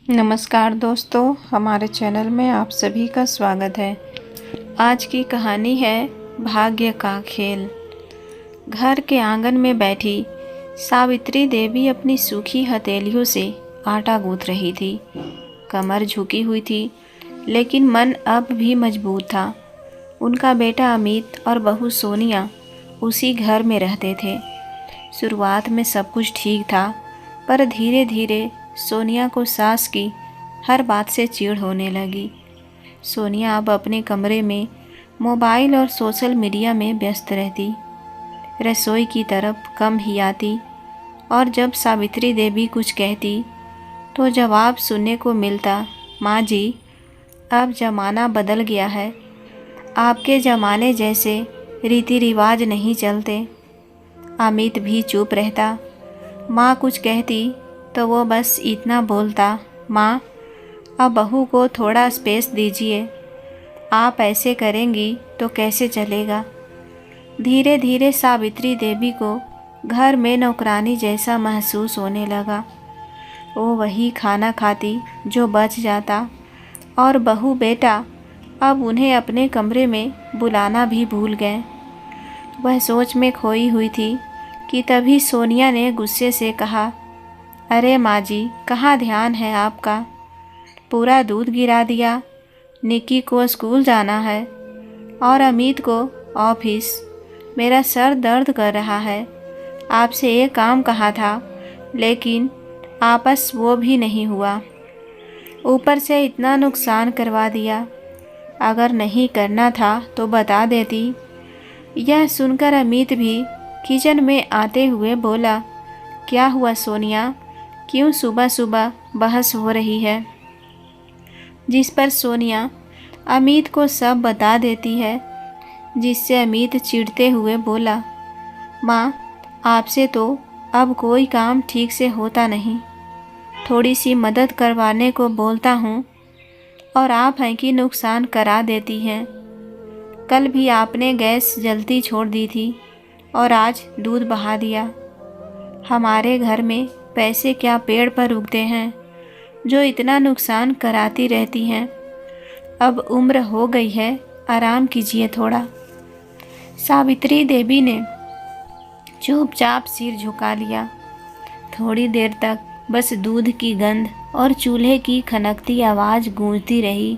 नमस्कार दोस्तों, हमारे चैनल में आप सभी का स्वागत है। आज की कहानी है भाग्य का खेल। घर के आंगन में बैठी सावित्री देवी अपनी सूखी हथेलियों से आटा गूंथ रही थी। कमर झुकी हुई थी, लेकिन मन अब भी मजबूत था। उनका बेटा अमित और बहू सोनिया उसी घर में रहते थे। शुरुआत में सब कुछ ठीक था, पर धीरे धीरे सोनिया को सास की हर बात से चिढ़ होने लगी। सोनिया अब अपने कमरे में मोबाइल और सोशल मीडिया में व्यस्त रहती, रसोई की तरफ कम ही आती, और जब सावित्री देवी कुछ कहती तो जवाब सुनने को मिलता, माँ जी, अब ज़माना बदल गया है, आपके ज़माने जैसे रीति रिवाज नहीं चलते। अमित भी चुप रहता। माँ कुछ कहती तो वो बस इतना बोलता, माँ, अब बहू को थोड़ा स्पेस दीजिए, आप ऐसे करेंगी तो कैसे चलेगा। धीरे धीरे सावित्री देवी को घर में नौकरानी जैसा महसूस होने लगा। वो वही खाना खाती जो बच जाता, और बहू बेटा अब उन्हें अपने कमरे में बुलाना भी भूल गए। वह सोच में खोई हुई थी कि तभी सोनिया ने गुस्से से कहा, अरे माँ जी, कहाँ ध्यान है आपका, पूरा दूध गिरा दिया। निक्की को स्कूल जाना है और अमित को ऑफिस। मेरा सर दर्द कर रहा है। आपसे एक काम कहा था, लेकिन आपस वो भी नहीं हुआ, ऊपर से इतना नुकसान करवा दिया। अगर नहीं करना था तो बता देती। यह सुनकर अमित भी किचन में आते हुए बोला, क्या हुआ सोनिया, क्यों सुबह सुबह बहस हो रही है। जिस पर सोनिया अमित को सब बता देती है, जिससे अमित चिढ़ते हुए बोला, माँ, आपसे तो अब कोई काम ठीक से होता नहीं। थोड़ी सी मदद करवाने को बोलता हूँ और आप हैं कि नुकसान करा देती हैं। कल भी आपने गैस जलती छोड़ दी थी और आज दूध बहा दिया। हमारे घर में पैसे क्या पेड़ पर उगते हैं जो इतना नुकसान कराती रहती हैं। अब उम्र हो गई है, आराम कीजिए थोड़ा। सावित्री देवी ने चुपचाप सिर झुका लिया। थोड़ी देर तक बस दूध की गंध और चूल्हे की खनकती आवाज़ गूंजती रही।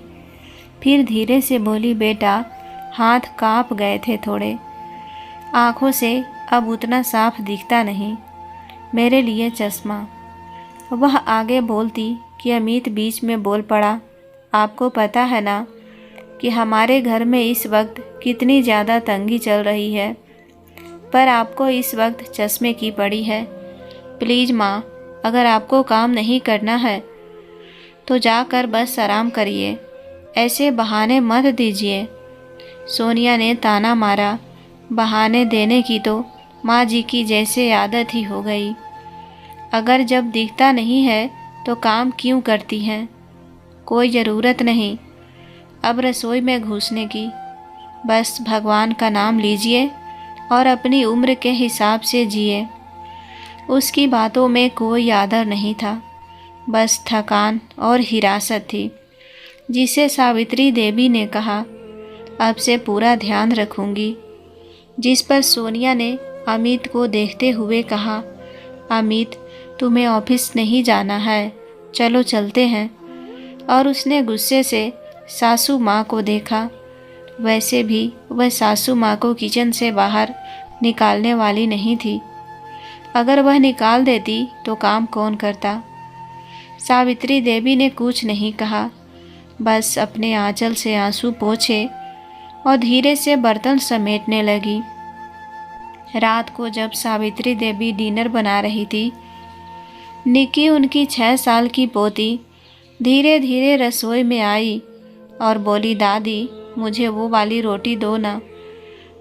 फिर धीरे से बोली, बेटा, हाथ कांप गए थे थोड़े, आँखों से अब उतना साफ दिखता नहीं, मेरे लिए चश्मा। वह आगे बोलती कि अमित बीच में बोल पड़ा, आपको पता है ना कि हमारे घर में इस वक्त कितनी ज़्यादा तंगी चल रही है, पर आपको इस वक्त चश्मे की पड़ी है। प्लीज़ माँ, अगर आपको काम नहीं करना है तो जाकर बस आराम करिए, ऐसे बहाने मत दीजिए। सोनिया ने ताना मारा। बहाने देने की तो माँ जी की जैसे आदत ही हो गई। अगर जब दिखता नहीं है तो काम क्यों करती हैं। कोई ज़रूरत नहीं अब रसोई में घुसने की। बस भगवान का नाम लीजिए और अपनी उम्र के हिसाब से जिए। उसकी बातों में कोई आदर नहीं था, बस थकान और हिरासत थी, जिसे सावित्री देवी ने कहा, अब से पूरा ध्यान रखूंगी। जिस पर सोनिया ने अमित को देखते हुए कहा, अमित, तुम्हें ऑफिस नहीं जाना है, चलो चलते हैं। और उसने गुस्से से सासू माँ को देखा। वैसे भी वह सासू माँ को किचन से बाहर निकालने वाली नहीं थी। अगर वह निकाल देती तो काम कौन करता। सावित्री देवी ने कुछ नहीं कहा, बस अपने आंचल से आंसू पोंछे और धीरे से बर्तन समेटने लगी। रात को जब सावित्री देवी डिनर बना रही थी, निक्की, उनकी 6 साल की पोती, धीरे धीरे रसोई में आई और बोली, दादी, मुझे वो वाली रोटी दो ना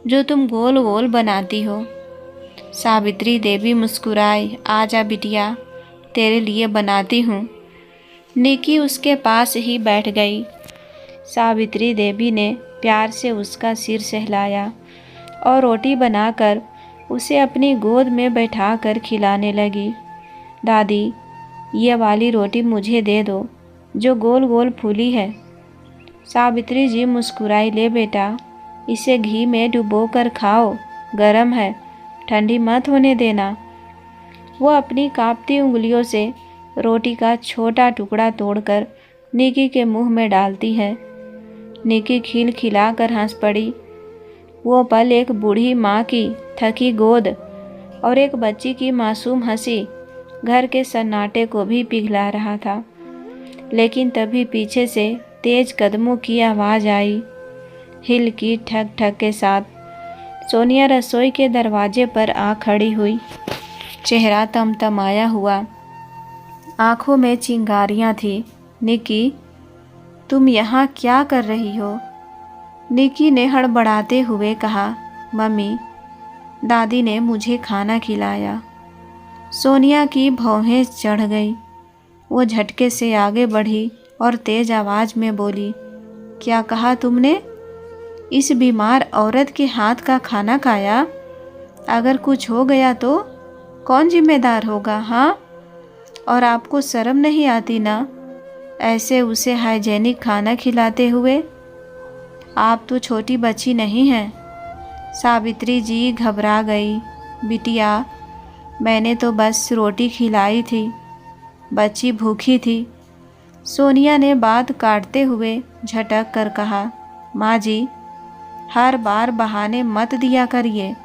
जो तुम गोल गोल बनाती हो। सावित्री देवी मुस्कुराई, आजा बिटिया, तेरे लिए बनाती हूँ। निक्की उसके पास ही बैठ गई। सावित्री देवी ने प्यार से उसका सिर सहलाया और रोटी बनाकर उसे अपनी गोद में बैठाकर खिलाने लगी। दादी, ये वाली रोटी मुझे दे दो, जो गोल गोल फूली है। सावित्री जी मुस्कुराई, ले बेटा, इसे घी में डुबो कर खाओ, गरम है, ठंडी मत होने देना। वो अपनी कांपती उंगलियों से रोटी का छोटा टुकड़ा तोड़कर निकी के मुंह में डालती है। निकी खिलखिलाकर हंस पड़ी। वो पल एक बूढ़ी माँ की थकी गोद और एक बच्ची की मासूम हंसी घर के सन्नाटे को भी पिघला रहा था। लेकिन तभी पीछे से तेज कदमों की आवाज़ आई। हिल की ठक ठक के साथ सोनिया रसोई के दरवाजे पर आ खड़ी हुई। चेहरा तमतमाया हुआ, आंखों में चिंगारियां थी। निकी, तुम यहाँ क्या कर रही हो? निकी ने हड़बड़ाते हुए कहा, मम्मी, दादी ने मुझे खाना खिलाया। सोनिया की भौहें चढ़ गई। वो झटके से आगे बढ़ी और तेज आवाज में बोली, क्या कहा तुमने? इस बीमार औरत के हाथ का खाना खाया? अगर कुछ हो गया तो कौन जिम्मेदार होगा? हाँ, और आपको शर्म नहीं आती ना, ऐसे उसे हाइजेनिक खाना खिलाते हुए? आप तो छोटी बच्ची नहीं हैं। सावित्री जी घबरा गई। बिटिया, मैंने तो बस रोटी खिलाई थी, बच्ची भूखी थी। सोनिया ने बात काटते हुए झटक कर कहा, माँ जी, हर बार बहाने मत दिया करिए।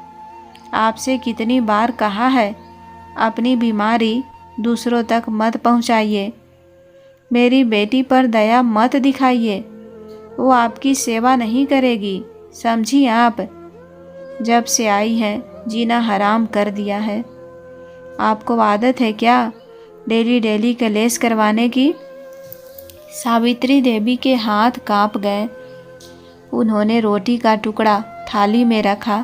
आपसे कितनी बार कहा है, अपनी बीमारी दूसरों तक मत पहुँचाइए। मेरी बेटी पर दया मत दिखाइए, वो आपकी सेवा नहीं करेगी, समझी आप? जब से आई है जीना हराम कर दिया है। आपको आदत है क्या डेली डेली कलेश करवाने की? सावित्री देवी के हाथ कांप गए। उन्होंने रोटी का टुकड़ा थाली में रखा।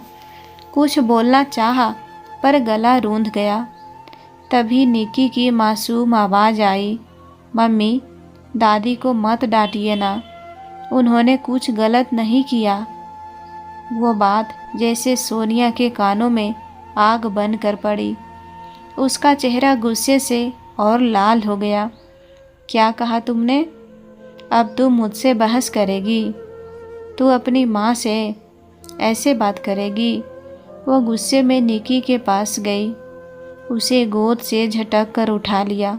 कुछ बोलना चाहा पर गला रूंध गया। तभी निकी की मासूम आवाज़ आई, मम्मी, दादी को मत डांटिए ना, उन्होंने कुछ गलत नहीं किया। वो बात जैसे सोनिया के कानों में आग बन कर पड़ी। उसका चेहरा गुस्से से और लाल हो गया। क्या कहा तुमने? अब तू मुझसे बहस करेगी? तू अपनी माँ से ऐसे बात करेगी? वो गुस्से में निकी के पास गई, उसे गोद से झटक कर उठा लिया।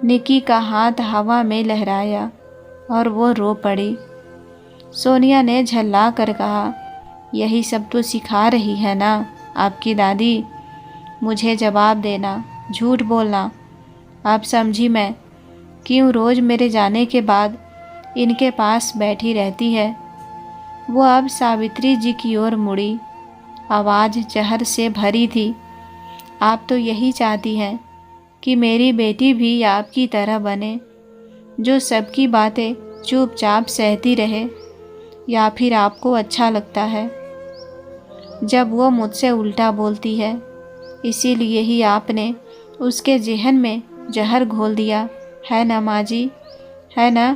निकी का हाथ हवा में लहराया और वो रो पड़ी। सोनिया ने झल्ला कर कहा, यही सब तो सिखा रही है ना आपकी दादी? मुझे जवाब देना, झूठ बोलना। अब समझी मैं क्यों रोज़ मेरे जाने के बाद इनके पास बैठी रहती है। वो अब सावित्री जी की ओर मुड़ी। आवाज़ जहर से भरी थी। आप तो यही चाहती हैं कि मेरी बेटी भी आपकी तरह बने, जो सबकी बातें चुपचाप सहती रहे, या फिर आपको अच्छा लगता है जब वो मुझसे उल्टा बोलती है, इसीलिए ही आपने उसके ज़हन में जहर घोल दिया है ना माँ जी, है ना?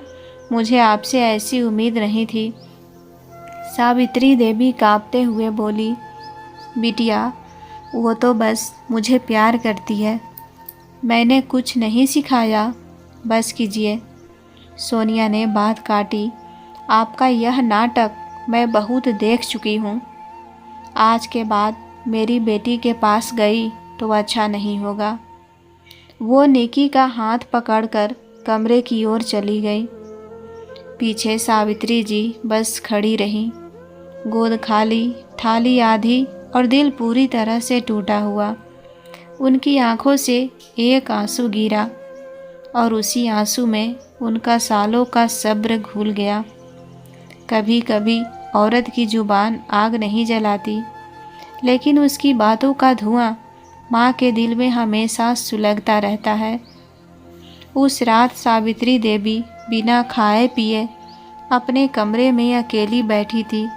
मुझे आपसे ऐसी उम्मीद नहीं थी। सावित्री देवी कांपते हुए बोली, बिटिया, वो तो बस मुझे प्यार करती है, मैंने कुछ नहीं सिखाया, बस कीजिए। सोनिया ने बात काटी, आपका यह नाटक मैं बहुत देख चुकी हूँ। आज के बाद मेरी बेटी के पास गई तो अच्छा नहीं होगा। वो निकी का हाथ पकड़कर कमरे की ओर चली गई। पीछे सावित्री जी बस खड़ी रहीं, गोद खाली, थाली आधी और दिल पूरी तरह से टूटा हुआ। उनकी आंखों से एक आंसू गिरा और उसी आंसू में उनका सालों का सब्र घुल गया। कभी कभी औरत की जुबान आग नहीं जलाती, लेकिन उसकी बातों का धुआं माँ के दिल में हमेशा सुलगता रहता है। उस रात सावित्री देवी बिना खाए पिए अपने कमरे में अकेली बैठी थी।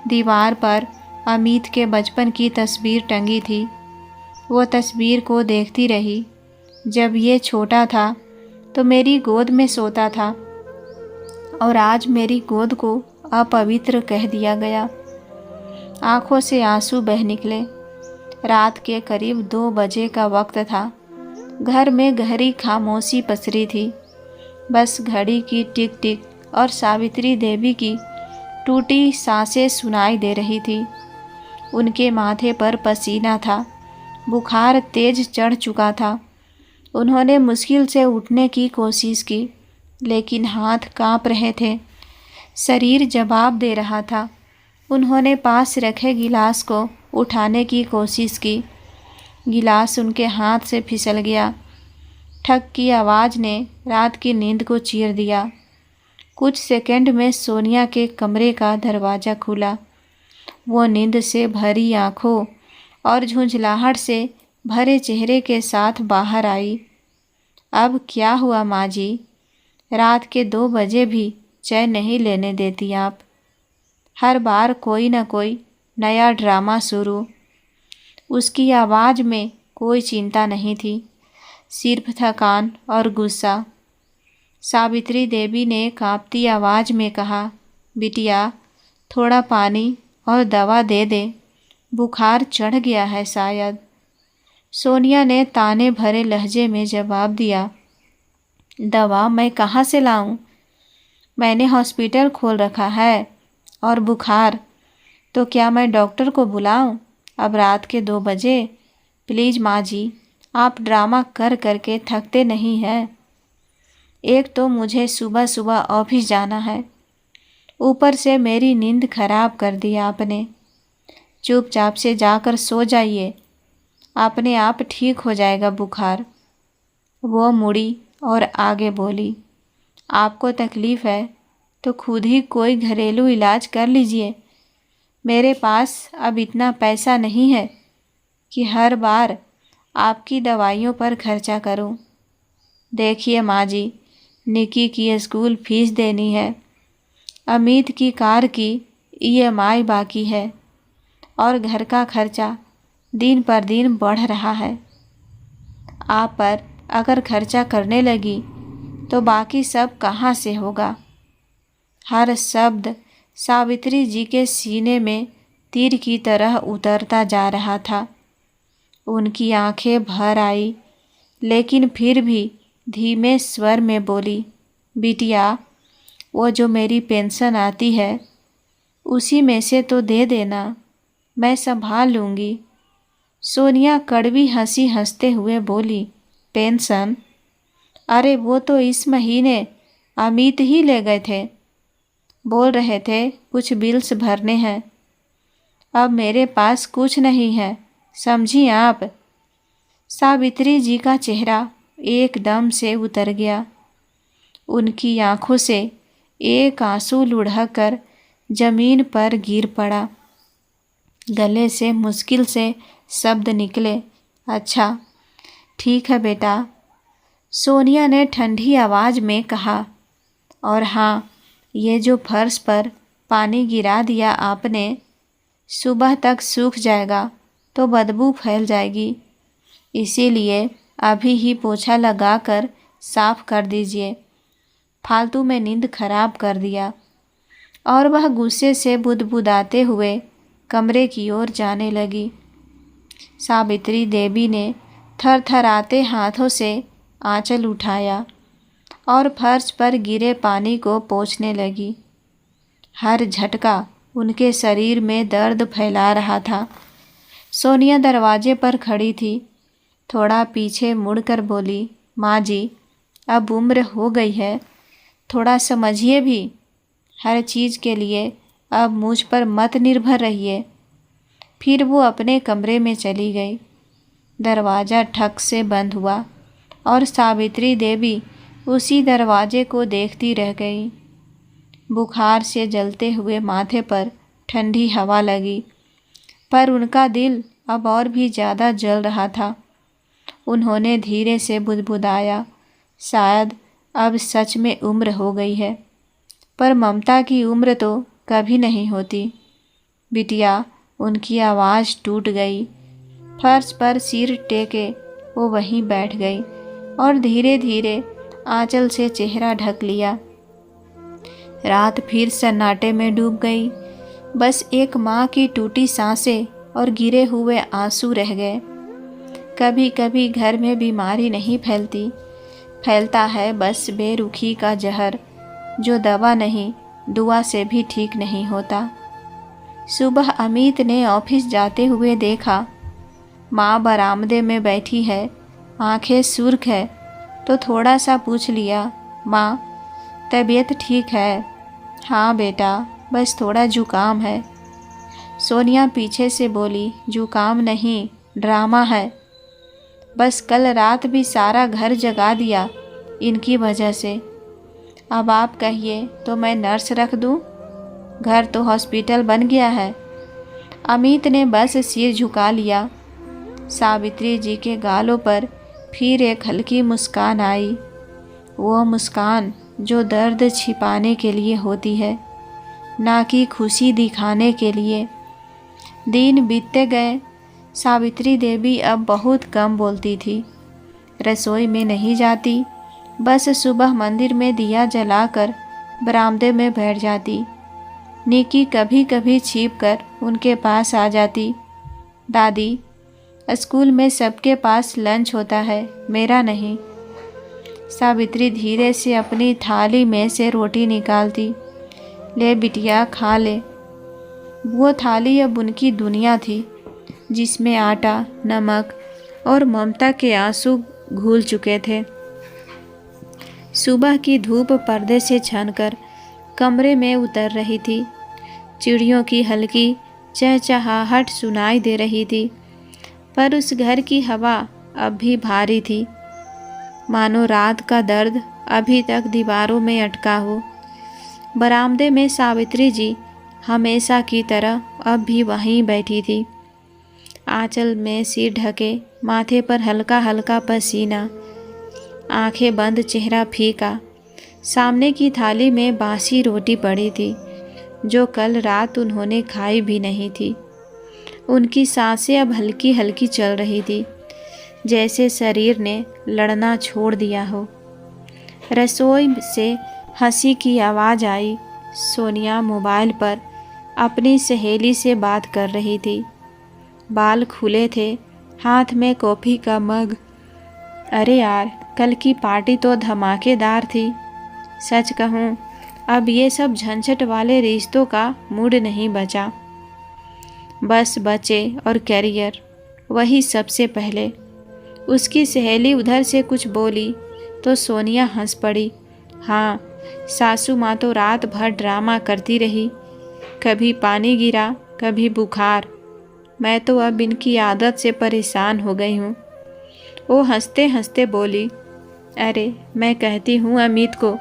दीवार पर अमित के बचपन की तस्वीर टंगी थी। वो तस्वीर को देखती रही। जब ये छोटा था तो मेरी गोद में सोता था और आज मेरी गोद को अपवित्र कह दिया गया। आंखों से आंसू बह निकले। रात के करीब 2 बजे का वक्त था। घर में गहरी खामोशी पसरी थी। बस घड़ी की टिक टिक और सावित्री देवी की टूटी सांसें सुनाई दे रही थी। उनके माथे पर पसीना था, बुखार तेज चढ़ चुका था। उन्होंने मुश्किल से उठने की कोशिश की, लेकिन हाथ कांप रहे थे, शरीर जवाब दे रहा था। उन्होंने पास रखे गिलास को उठाने की कोशिश की। गिलास उनके हाथ से फिसल गया। ठक की आवाज़ ने रात की नींद को चीर दिया। कुछ सेकंड में सोनिया के कमरे का दरवाज़ा खुला। वो नींद से भरी आंखों और झुंझलाहट से भरे चेहरे के साथ बाहर आई। अब क्या हुआ माँ जी? रात के 2 बजे भी चैन नहीं लेने देती आप। हर बार कोई न कोई नया ड्रामा शुरू। उसकी आवाज़ में कोई चिंता नहीं थी, सिर्फ थकान और गुस्सा। सावित्री देवी ने कांपती आवाज़ में कहा, बिटिया थोड़ा पानी और दवा दे दे, बुखार चढ़ गया है शायद। सोनिया ने ताने भरे लहजे में जवाब दिया, दवा मैं कहाँ से लाऊं? मैंने हॉस्पिटल खोल रखा है। और बुखार तो क्या मैं डॉक्टर को बुलाऊं? अब रात के 2 बजे? प्लीज़ माँ जी, आप ड्रामा कर करके थकते नहीं हैं। एक तो मुझे सुबह सुबह ऑफिस जाना है, ऊपर से मेरी नींद खराब कर दी आपने। चुपचाप से जाकर सो जाइए, अपने आप ठीक हो जाएगा बुखार। वो मुड़ी और आगे बोली, आपको तकलीफ़ है तो खुद ही कोई घरेलू इलाज कर लीजिए। मेरे पास अब इतना पैसा नहीं है कि हर बार आपकी दवाइयों पर खर्चा करूं। देखिए माँ जी, निकी की स्कूल फीस देनी है, अमित की कार की EMI बाकी है और घर का खर्चा दिन पर दिन बढ़ रहा है। आप पर अगर खर्चा करने लगी तो बाकी सब कहाँ से होगा? हर शब्द सावित्री जी के सीने में तीर की तरह उतरता जा रहा था। उनकी आंखें भर आई, लेकिन फिर भी धीमे स्वर में बोली, बिटिया वो जो मेरी पेंशन आती है उसी में से तो दे देना, मैं संभाल लूँगी। सोनिया कड़वी हंसी हंसते हुए बोली, पेंशन? अरे वो तो इस महीने अमित ही ले गए थे, बोल रहे थे कुछ बिल्स भरने हैं। अब मेरे पास कुछ नहीं है, समझी आप? सावित्री जी का चेहरा एकदम से उतर गया। उनकी आंखों से एक आंसू लुढ़ककर जमीन पर गिर पड़ा। गले से मुश्किल से शब्द निकले, अच्छा ठीक है बेटा। सोनिया ने ठंडी आवाज़ में कहा, और हाँ, ये जो फर्श पर पानी गिरा दिया आपने, सुबह तक सूख जाएगा तो बदबू फैल जाएगी, इसीलिए अभी ही पोछा लगाकर साफ कर दीजिए। फालतू में नींद खराब कर दिया। और वह गुस्से से बुदबुदाते हुए कमरे की ओर जाने लगी। सावित्री देवी ने थरथराते हाथों से आंचल उठाया और फर्श पर गिरे पानी को पोंछने लगी। हर झटका उनके शरीर में दर्द फैला रहा था। सोनिया दरवाजे पर खड़ी थी, थोड़ा पीछे मुड़कर बोली, माँ जी अब उम्र हो गई है, थोड़ा समझिए भी। हर चीज़ के लिए अब मुझ पर मत निर्भर रहिए। फिर वो अपने कमरे में चली गई। दरवाज़ा ठक से बंद हुआ और सावित्री देवी उसी दरवाजे को देखती रह गई। बुखार से जलते हुए माथे पर ठंडी हवा लगी, पर उनका दिल अब और भी ज़्यादा जल रहा था। उन्होंने धीरे से बुदबुदाया, शायद अब सच में उम्र हो गई है, पर ममता की उम्र तो कभी नहीं होती। बिटिया, उनकी आवाज़ टूट गई। फर्श पर सिर टेके वो वहीं बैठ गई और धीरे धीरे आंचल से चेहरा ढक लिया। रात फिर सन्नाटे में डूब गई। बस एक माँ की टूटी सांसें और गिरे हुए आंसू रह गए। कभी कभी घर में बीमारी नहीं फैलती, फैलता है बस बेरुखी का जहर, जो दवा नहीं दुआ से भी ठीक नहीं होता। सुबह अमित ने ऑफिस जाते हुए देखा, माँ बरामदे में बैठी है, आंखें सुर्ख है, तो थोड़ा सा पूछ लिया, माँ तबीयत ठीक है? हाँ बेटा, बस थोड़ा जुकाम है। सोनिया पीछे से बोली, जुकाम नहीं, ड्रामा है। बस कल रात भी सारा घर जगा दिया इनकी वजह से। अब आप कहिए तो मैं नर्स रख दूं? घर तो हॉस्पिटल बन गया है। अमित ने बस सिर झुका लिया। सावित्री जी के गालों पर फिर एक हल्की मुस्कान आई, वो मुस्कान जो दर्द छिपाने के लिए होती है, ना कि खुशी दिखाने के लिए। दिन बीतते गए। सावित्री देवी अब बहुत कम बोलती थी, रसोई में नहीं जाती, बस सुबह मंदिर में दिया जलाकर बरामदे में बैठ जाती। निकी कभी कभी छिप कर उनके पास आ जाती, दादी स्कूल में सबके पास लंच होता है, मेरा नहीं। सावित्री धीरे से अपनी थाली में से रोटी निकालती, ले बिटिया खा ले। वो थाली अब उनकी दुनिया थी, जिसमें आटा, नमक और ममता के आंसू घुल चुके थे। सुबह की धूप पर्दे से छनकर कमरे में उतर रही थी। चिड़ियों की हल्की चहचहाहट सुनाई दे रही थी, पर उस घर की हवा अब भी भारी थी, मानो रात का दर्द अभी तक दीवारों में अटका हो। बरामदे में सावित्री जी हमेशा की तरह अब भी वहीं बैठी थी, आंचल में सिर ढके, माथे पर हल्का हल्का पसीना, आंखें बंद, चेहरा फीका। सामने की थाली में बासी रोटी पड़ी थी, जो कल रात उन्होंने खाई भी नहीं थी। उनकी सांसें अब हल्की हल्की चल रही थी, जैसे शरीर ने लड़ना छोड़ दिया हो। रसोई से हंसी की आवाज़ आई। सोनिया मोबाइल पर अपनी सहेली से बात कर रही थी। बाल खुले थे, हाथ में कॉफ़ी का मग। अरे यार, कल की पार्टी तो धमाकेदार थी। सच कहूँ, अब ये सब झंझट वाले रिश्तों का मूड नहीं बचा। बस बच्चे और करियर, वही सबसे पहले। उसकी सहेली उधर से कुछ बोली तो सोनिया हंस पड़ी। हाँ, सासू माँ तो रात भर ड्रामा करती रही, कभी पानी गिरा, कभी बुखार। मैं तो अब इनकी आदत से परेशान हो गई हूँ। वो हंसते हंसते बोली, अरे मैं कहती हूँ अमित को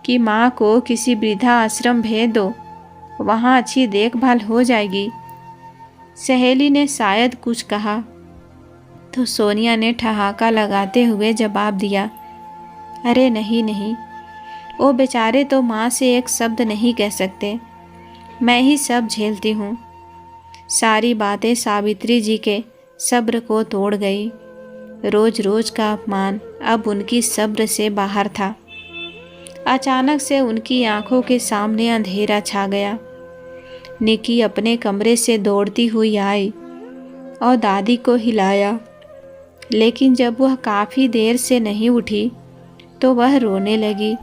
कि माँ को किसी वृद्धा आश्रम भेज दो, वहाँ अच्छी देखभाल हो जाएगी। सहेली ने शायद कुछ कहा तो सोनिया ने ठहाका लगाते हुए जवाब दिया, अरे नहीं नहीं, वो बेचारे तो माँ से एक शब्द नहीं कह सकते, मैं ही सब झेलती हूँ। सारी बातें सावित्री जी के सब्र को तोड़ गई। रोज रोज का अपमान अब उनकी सब्र से बाहर था। अचानक से उनकी आंखों के सामने अंधेरा छा गया। निकी अपने कमरे से दौड़ती हुई आई और दादी को हिलाया, लेकिन जब वह काफ़ी देर से नहीं उठी तो वह रोने लगी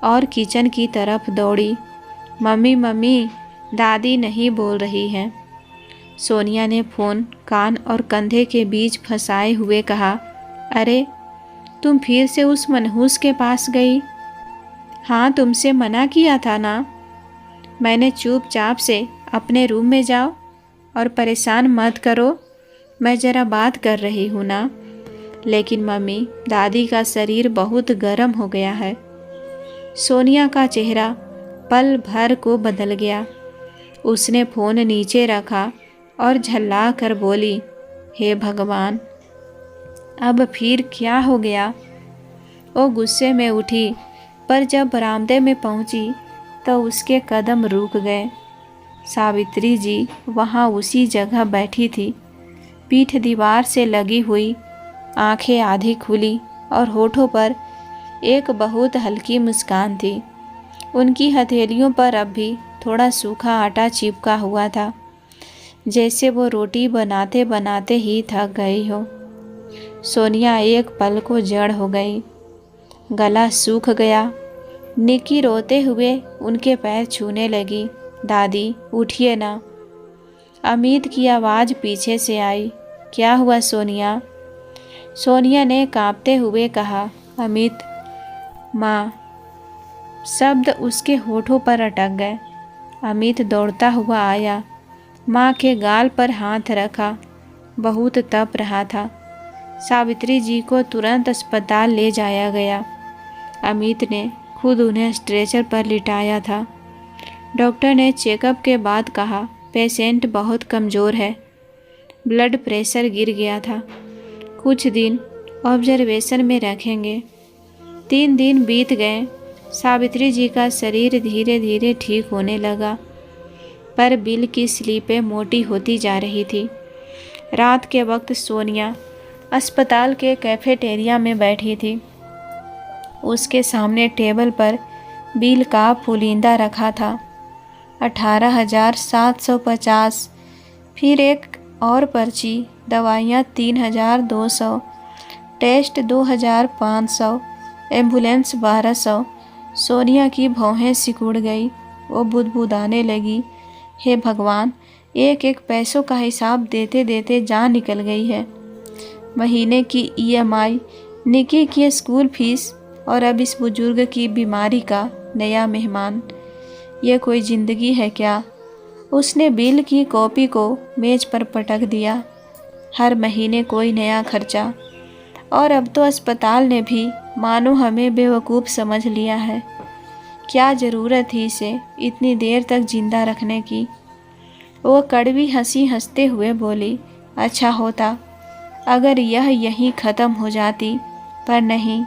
और किचन की तरफ दौड़ी। मम्मी मम्मी, दादी नहीं बोल रही हैं। सोनिया ने फ़ोन कान और कंधे के बीच फंसाए हुए कहा, अरे तुम फिर से उस मनहूस के पास गई? हाँ, तुमसे मना किया था ना। मैंने चुपचाप से अपने रूम में जाओ और परेशान मत करो, मैं ज़रा बात कर रही हूँ ना। लेकिन मम्मी, दादी का शरीर बहुत गर्म हो गया है। सोनिया का चेहरा पल भर को बदल गया। उसने फ़ोन नीचे रखा और झल्ला कर बोली, हे भगवान, अब फिर क्या हो गया? वो गुस्से में उठी, पर जब बरामदे में पहुंची तो उसके कदम रुक गए। सावित्री जी वहां उसी जगह बैठी थी, पीठ दीवार से लगी हुई, आंखें आधी खुली और होठों पर एक बहुत हल्की मुस्कान थी। उनकी हथेलियों पर अब भी थोड़ा सूखा आटा चिपका हुआ था, जैसे वो रोटी बनाते बनाते ही थक गई हो। सोनिया एक पल को जड़ हो गई। गला सूख गया। निक्की रोते हुए उनके पैर छूने लगी। दादी उठिए ना। अमित की आवाज़ पीछे से आई। क्या हुआ सोनिया? सोनिया ने कांपते हुए कहा, अमित। माँ। शब्द उसके होठों पर अटक गए। अमित दौड़ता हुआ आया, माँ के गाल पर हाथ रखा। बहुत तप रहा था। सावित्री जी को तुरंत अस्पताल ले जाया गया। अमित ने खुद उन्हें स्ट्रेचर पर लिटाया था। डॉक्टर ने चेकअप के बाद कहा, पेशेंट बहुत कमज़ोर है, ब्लड प्रेशर गिर गया था, कुछ दिन ऑब्जर्वेशन में रखेंगे। 3 दिन बीत गए। सावित्री जी का शरीर धीरे धीरे ठीक होने लगा, पर बिल की स्लिपें मोटी होती जा रही थी। रात के वक्त सोनिया अस्पताल के कैफेटेरिया में बैठी थी। उसके सामने टेबल पर बिल का पुलिंदा रखा था, 18,750। फिर एक और पर्ची, दवाइयाँ 3,200, टेस्ट 2,500, एम्बुलेंस 1,200। सोनिया की भौहें सिकुड़ गई। वो बुदबुदाने लगी, हे भगवान, एक एक पैसों का हिसाब देते देते जान निकल गई है। महीने की EMI, निकी की स्कूल फीस और अब इस बुजुर्ग की बीमारी का नया मेहमान। ये कोई ज़िंदगी है क्या? उसने बिल की कॉपी को मेज़ पर पटक दिया। हर महीने कोई नया खर्चा, और अब तो अस्पताल ने भी मानो हमें बेवकूफ़ समझ लिया है। क्या ज़रूरत थी इसे इतनी देर तक जिंदा रखने की? वो कड़वी हंसी हंसते हुए बोली, अच्छा होता अगर यह यहीं ख़त्म हो जाती, पर नहीं।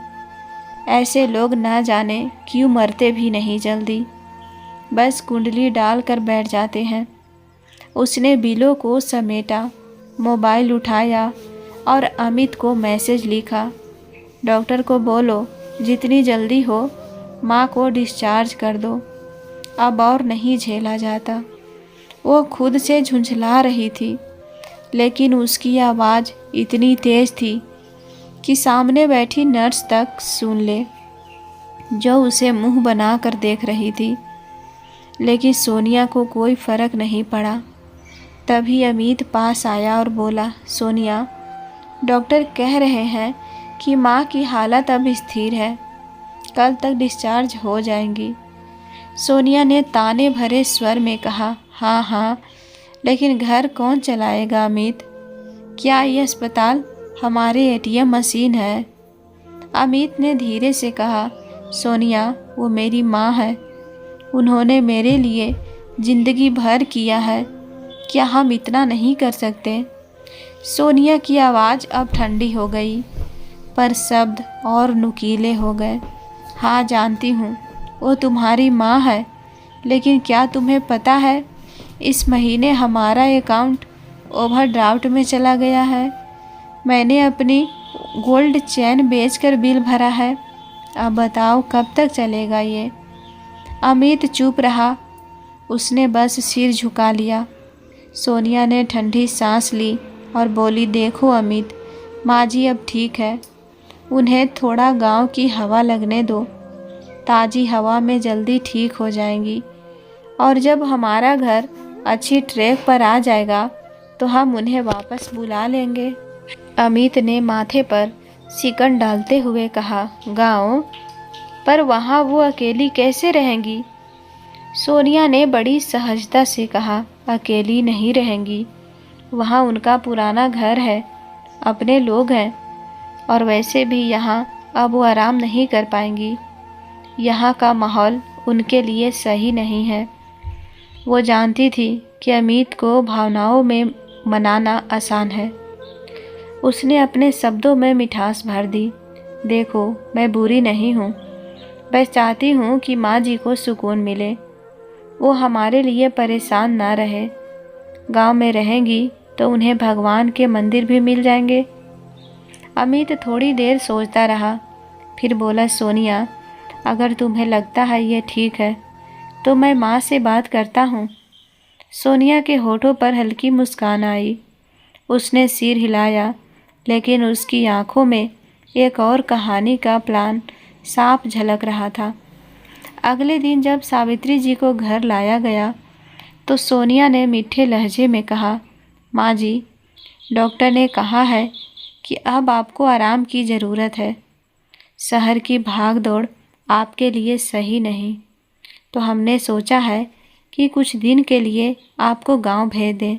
ऐसे लोग ना जाने क्यों मरते भी नहीं जल्दी, बस कुंडली डाल कर बैठ जाते हैं। उसने बिलों को समेटा, मोबाइल उठाया और अमित को मैसेज लिखा, डॉक्टर को बोलो जितनी जल्दी हो माँ को डिस्चार्ज कर दो, अब और नहीं झेला जाता। वो खुद से झुंझला रही थी, लेकिन उसकी आवाज़ इतनी तेज़ थी कि सामने बैठी नर्स तक सुन ले, जो उसे मुंह बना कर देख रही थी। लेकिन सोनिया को कोई फ़र्क नहीं पड़ा। तभी अमित पास आया और बोला, सोनिया, डॉक्टर कह रहे हैं कि माँ की हालत अब स्थिर है, कल तक डिस्चार्ज हो जाएंगी। सोनिया ने ताने भरे स्वर में कहा, हाँ हाँ, लेकिन घर कौन चलाएगा अमित? क्या ये अस्पताल हमारे ATM मशीन है? अमित ने धीरे से कहा, सोनिया, वो मेरी माँ है, उन्होंने मेरे लिए ज़िंदगी भर किया है, क्या हम इतना नहीं कर सकते? सोनिया की आवाज़ अब ठंडी हो गई, पर शब्द और नुकीले हो गए। हाँ जानती हूँ, वो तुम्हारी माँ है, लेकिन क्या तुम्हें पता है इस महीने हमारा अकाउंट ओवरड्राफ्ट में चला गया है। मैंने अपनी गोल्ड चेन बेचकर बिल भरा है, अब बताओ कब तक चलेगा ये? अमित चुप रहा, उसने बस सिर झुका लिया। सोनिया ने ठंडी सांस ली और बोली, देखो अमित, माँ जी अब ठीक है, उन्हें थोड़ा गांव की हवा लगने दो, ताज़ी हवा में जल्दी ठीक हो जाएंगी, और जब हमारा घर अच्छी ट्रैक पर आ जाएगा तो हम उन्हें वापस बुला लेंगे। अमित ने माथे पर सिकन डालते हुए कहा, गाँव? पर वहाँ वो अकेली कैसे रहेंगी? सोनिया ने बड़ी सहजता से कहा, अकेली नहीं रहेंगी, वहाँ उनका पुराना घर है, अपने लोग हैं, और वैसे भी यहाँ अब वो आराम नहीं कर पाएंगी। यहाँ का माहौल उनके लिए सही नहीं है। वो जानती थी कि अमित को भावनाओं में मनाना आसान है। उसने अपने शब्दों में मिठास भर दी, देखो मैं बुरी नहीं हूँ, बस चाहती हूँ कि माँ जी को सुकून मिले, वो हमारे लिए परेशान ना रहे। गांव में रहेंगी तो उन्हें भगवान के मंदिर भी मिल जाएंगे। अमित थोड़ी देर सोचता रहा, फिर बोला, सोनिया, अगर तुम्हें लगता है ये ठीक है तो मैं माँ से बात करता हूँ। सोनिया के होठों पर हल्की मुस्कान आई। उसने सिर हिलाया, लेकिन उसकी आंखों में एक और कहानी का प्लान साफ झलक रहा था। अगले दिन जब सावित्री जी को घर लाया गया तो सोनिया ने मीठे लहजे में कहा, माँ जी, डॉक्टर ने कहा है कि अब आपको आराम की ज़रूरत है। शहर की भाग दौड़ आपके लिए सही नहीं, तो हमने सोचा है कि कुछ दिन के लिए आपको गांव भेज दें।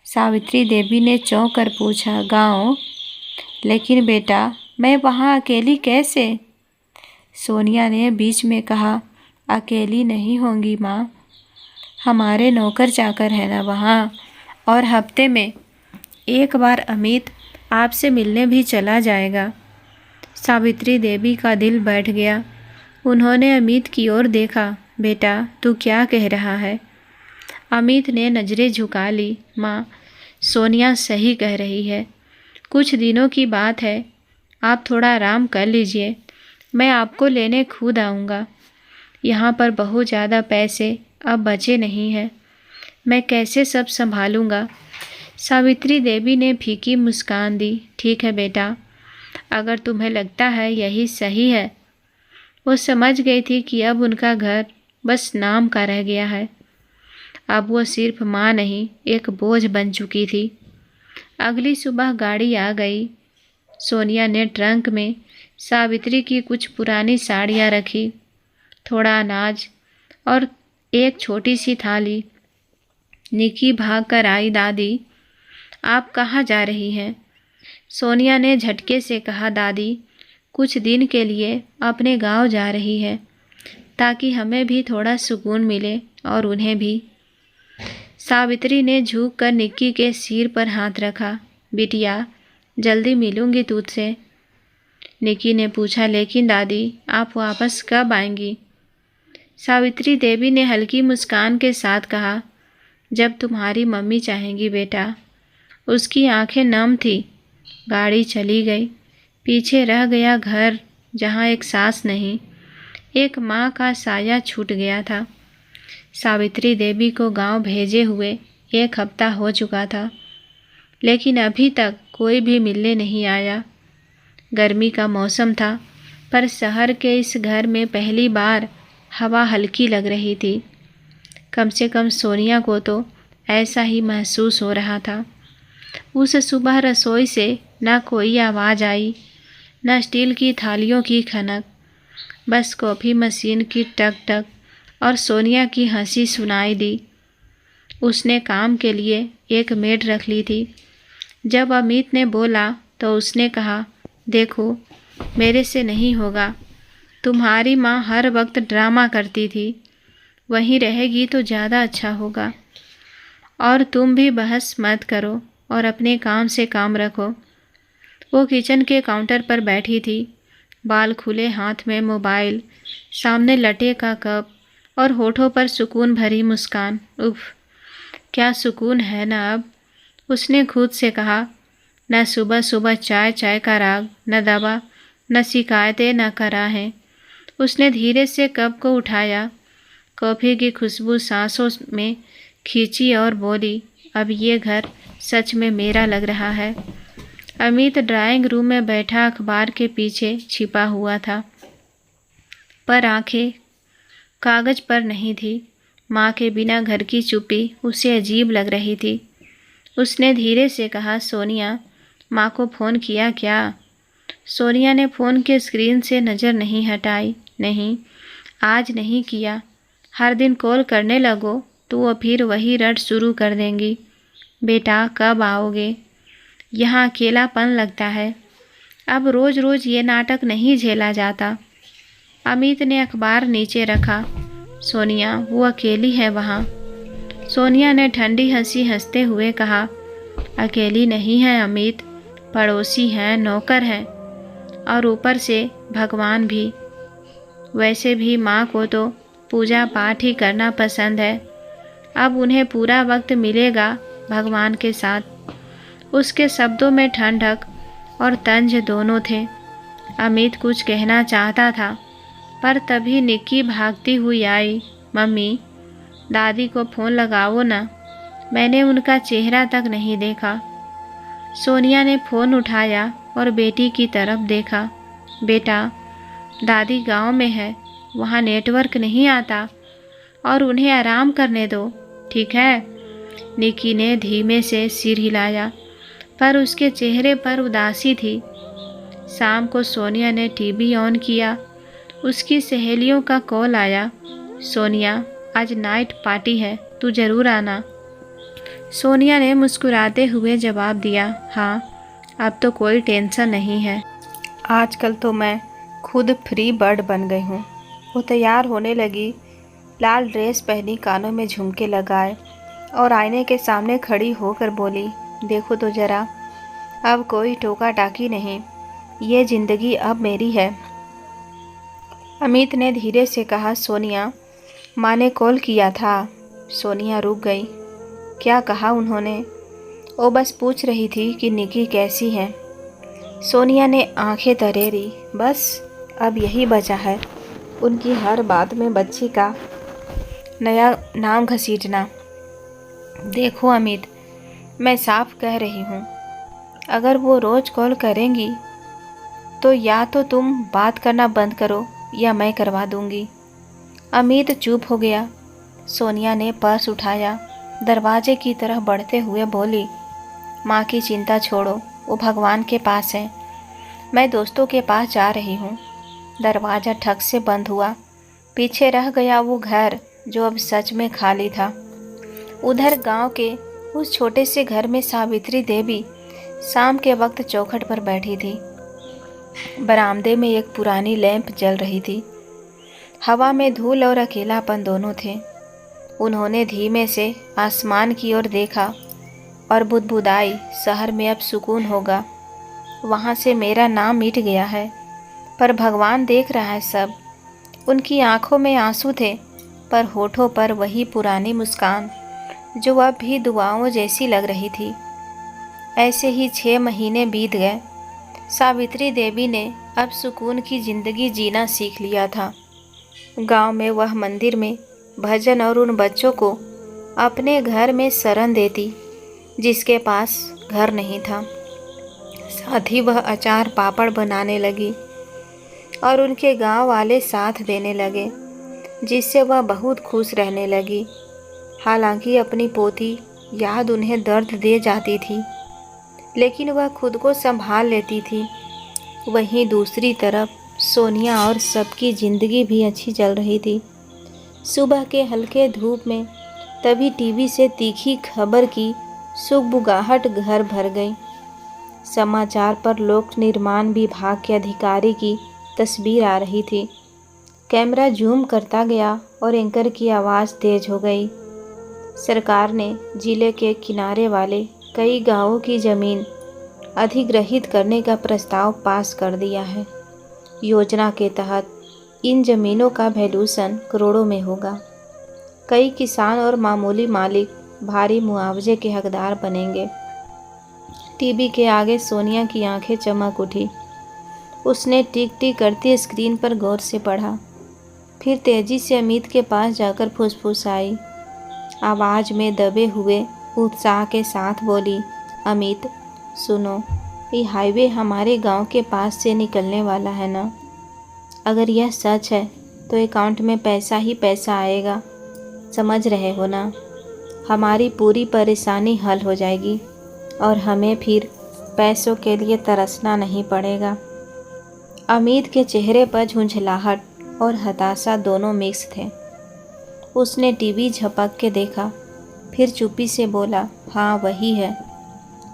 सावित्री देवी ने चौंक कर पूछा, गांव? लेकिन बेटा, मैं वहाँ अकेली कैसे? सोनिया ने बीच में कहा, अकेली नहीं होंगी माँ, हमारे नौकर चाकर है ना वहाँ, और हफ्ते में एक बार अमित आपसे मिलने भी चला जाएगा। सावित्री देवी का दिल बैठ गया। उन्होंने अमित की ओर देखा। बेटा, तू क्या कह रहा है? अमित ने नज़रें झुका ली। माँ, सोनिया सही कह रही है, कुछ दिनों की बात है, आप थोड़ा आराम कर लीजिए, मैं आपको लेने खुद आऊँगा। यहाँ पर बहुत ज़्यादा पैसे अब बचे नहीं हैं, मैं कैसे सब संभालूँगा? सावित्री देवी ने फीकी मुस्कान दी। ठीक है बेटा, अगर तुम्हें लगता है यही सही है। वो समझ गई थी कि अब उनका घर बस नाम का रह गया है। अब वो सिर्फ माँ नहीं, एक बोझ बन चुकी थी। अगली सुबह गाड़ी आ गई। सोनिया ने ट्रंक में सावित्री की कुछ पुरानी साड़ियाँ रखी, थोड़ा अनाज और एक छोटी सी थाली। निकी भाग कर आई। दादी, आप कहाँ जा रही हैं? सोनिया ने झटके से कहा, दादी, कुछ दिन के लिए अपने गांव जा रही है, ताकि हमें भी थोड़ा सुकून मिले और उन्हें भी। सावित्री ने झुककर निक्की के सिर पर हाथ रखा। बिटिया, जल्दी मिलूंगी तुझसे। निक्की ने पूछा, लेकिन दादी, आप वापस कब आएंगी? सावित्री देवी ने हल्की मुस्कान के साथ कहा, जब तुम्हारी मम्मी चाहेंगी बेटा। उसकी आंखें नम थी। गाड़ी चली गई। पीछे रह गया घर, जहाँ एक सास नहीं, एक माँ का साया छूट गया था। सावित्री देवी को गांव भेजे हुए 1 हफ्ता हो चुका था, लेकिन अभी तक कोई भी मिलने नहीं आया। गर्मी का मौसम था, पर शहर के इस घर में पहली बार हवा हल्की लग रही थी। कम से कम सोनिया को तो ऐसा ही महसूस हो रहा था। उस सुबह रसोई से न कोई आवाज़ आई, न स्टील की थालियों की खनक, बस कॉफ़ी मशीन की टक टक और सोनिया की हंसी सुनाई दी। उसने काम के लिए एक मेड रख ली थी। जब अमित ने बोला तो उसने कहा, देखो, मेरे से नहीं होगा। तुम्हारी माँ हर वक्त ड्रामा करती थी, वहीं रहेगी तो ज़्यादा अच्छा होगा। और तुम भी बहस मत करो और अपने काम से काम रखो। वो किचन के काउंटर पर बैठी थी, बाल खुले, हाथ में मोबाइल, सामने लटे का कप और होठों पर सुकून भरी मुस्कान। उफ, क्या सुकून है ना अब, उसने खुद से कहा। न सुबह सुबह चाय चाय का राग, न दवा, न शिकायतें, न कराहें। उसने धीरे से कप को उठाया, कॉफ़ी की खुशबू सांसों में खींची और बोली, अब ये घर सच में मेरा लग रहा है। अमित ड्राइंग रूम में बैठा अखबार के पीछे छिपा हुआ था, पर आंखें कागज पर नहीं थी। माँ के बिना घर की चुप्पी उसे अजीब लग रही थी। उसने धीरे से कहा, सोनिया, माँ को फ़ोन किया क्या? सोनिया ने फ़ोन के स्क्रीन से नज़र नहीं हटाई। नहीं, आज नहीं किया। हर दिन कॉल करने लगो तो वो फिर वही रट शुरू कर देंगी। बेटा, कब आओगे? यहाँ अकेलापन लगता है, अब रोज़ रोज़ ये नाटक नहीं झेला जाता। अमित ने अखबार नीचे रखा। सोनिया, वो अकेली है वहाँ। सोनिया ने ठंडी हंसी हंसते हुए कहा, अकेली नहीं है अमित, पड़ोसी हैं, नौकर हैं, और ऊपर से भगवान भी। वैसे भी माँ को तो पूजा पाठ ही करना पसंद है। अब उन्हें पूरा वक्त मिलेगा भगवान के साथ। उसके शब्दों में ठंडक और तंज दोनों थे। अमित कुछ कहना चाहता था, पर तभी निक्की भागती हुई आई। मम्मी, दादी को फ़ोन लगाओ ना, मैंने उनका चेहरा तक नहीं देखा। सोनिया ने फ़ोन उठाया और बेटी की तरफ देखा। बेटा, दादी गांव में है, वहाँ नेटवर्क नहीं आता और उन्हें आराम करने दो, ठीक है? निकी ने धीमे से सिर हिलाया, पर उसके चेहरे पर उदासी थी। शाम को सोनिया ने टीवी ऑन किया। उसकी सहेलियों का कॉल आया। सोनिया, आज नाइट पार्टी है, तू ज़रूर आना। सोनिया ने मुस्कुराते हुए जवाब दिया, हाँ, अब तो कोई टेंशन नहीं है। आजकल तो मैं खुद फ्री बर्ड बन गई हूँ। वो तैयार होने लगी, लाल ड्रेस पहनी, कानों में झुमके लगाए और आईने के सामने खड़ी होकर बोली, देखो तो ज़रा, अब कोई टोका टाकी नहीं, ये ज़िंदगी अब मेरी है। अमित ने धीरे से कहा, सोनिया, माँ ने कॉल किया था। सोनिया रुक गई। क्या कहा उन्होंने? वो बस पूछ रही थी कि निकी कैसी है। सोनिया ने आंखें तरेरी। बस अब यही बचा है, उनकी हर बात में बच्ची का नया नाम घसीटना। देखो अमित, मैं साफ कह रही हूँ, अगर वो रोज़ कॉल करेंगी तो या तो तुम बात करना बंद करो या मैं करवा दूँगी। अमित चुप हो गया। सोनिया ने पर्स उठाया, दरवाजे की तरफ बढ़ते हुए बोली, माँ की चिंता छोड़ो, वो भगवान के पास है, मैं दोस्तों के पास जा रही हूँ। दरवाज़ा ठक से बंद हुआ। पीछे रह गया वो घर जो अब सच में खाली था। उधर गांव के उस छोटे से घर में सावित्री देवी शाम के वक्त चौखट पर बैठी थी। बरामदे में एक पुरानी लैंप जल रही थी। हवा में धूल और अकेलापन दोनों थे। उन्होंने धीमे से आसमान की ओर देखा और बुदबुदाई, शहर में अब सुकून होगा, वहाँ से मेरा नाम मिट गया है, पर भगवान देख रहा है सब। उनकी आंखों में आंसू थे, पर होठों पर वही पुरानी मुस्कान जो अब भी दुआओं जैसी लग रही थी। ऐसे ही 6 महीने बीत गए। सावित्री देवी ने अब सुकून की ज़िंदगी जीना सीख लिया था। गांव में वह मंदिर में भजन और उन बच्चों को अपने घर में शरण देती जिसके पास घर नहीं था। साथ ही वह अचार पापड़ बनाने लगी और उनके गांव वाले साथ देने लगे, जिससे वह बहुत खुश रहने लगी। हालांकि अपनी पोती याद उन्हें दर्द दे जाती थी, लेकिन वह खुद को संभाल लेती थी। वहीं दूसरी तरफ सोनिया और सबकी ज़िंदगी भी अच्छी चल रही थी। सुबह के हल्के धूप में तभी टीवी से तीखी खबर की सुगबुगाहट घर भर गई। समाचार पर लोक निर्माण विभाग के अधिकारी की तस्वीर आ रही थी। कैमरा जूम करता गया और एंकर की आवाज़ तेज हो गई। सरकार ने जिले के किनारे वाले कई गांवों की ज़मीन अधिग्रहित करने का प्रस्ताव पास कर दिया है। योजना के तहत इन ज़मीनों का वैल्यूएशन करोड़ों में होगा। कई किसान और मामूली मालिक भारी मुआवजे के हकदार बनेंगे। टीवी के आगे सोनिया की आंखें चमक उठी। उसने टिक टिक करती स्क्रीन पर गौर से पढ़ा, फिर तेजी से अमित के पास जाकर फुसफुसाई। आवाज़ में दबे हुए उत्साह के साथ बोली, अमित सुनो, ये हाईवे हमारे गांव के पास से निकलने वाला है ना? अगर यह सच है तो अकाउंट में पैसा ही पैसा आएगा, समझ रहे हो ना? हमारी पूरी परेशानी हल हो जाएगी और हमें फिर पैसों के लिए तरसना नहीं पड़ेगा। अमित के चेहरे पर झुंझलाहट और हताशा दोनों मिक्स थे। उसने टीवी झपक के देखा, फिर चुप्पी से बोला, हाँ वही है।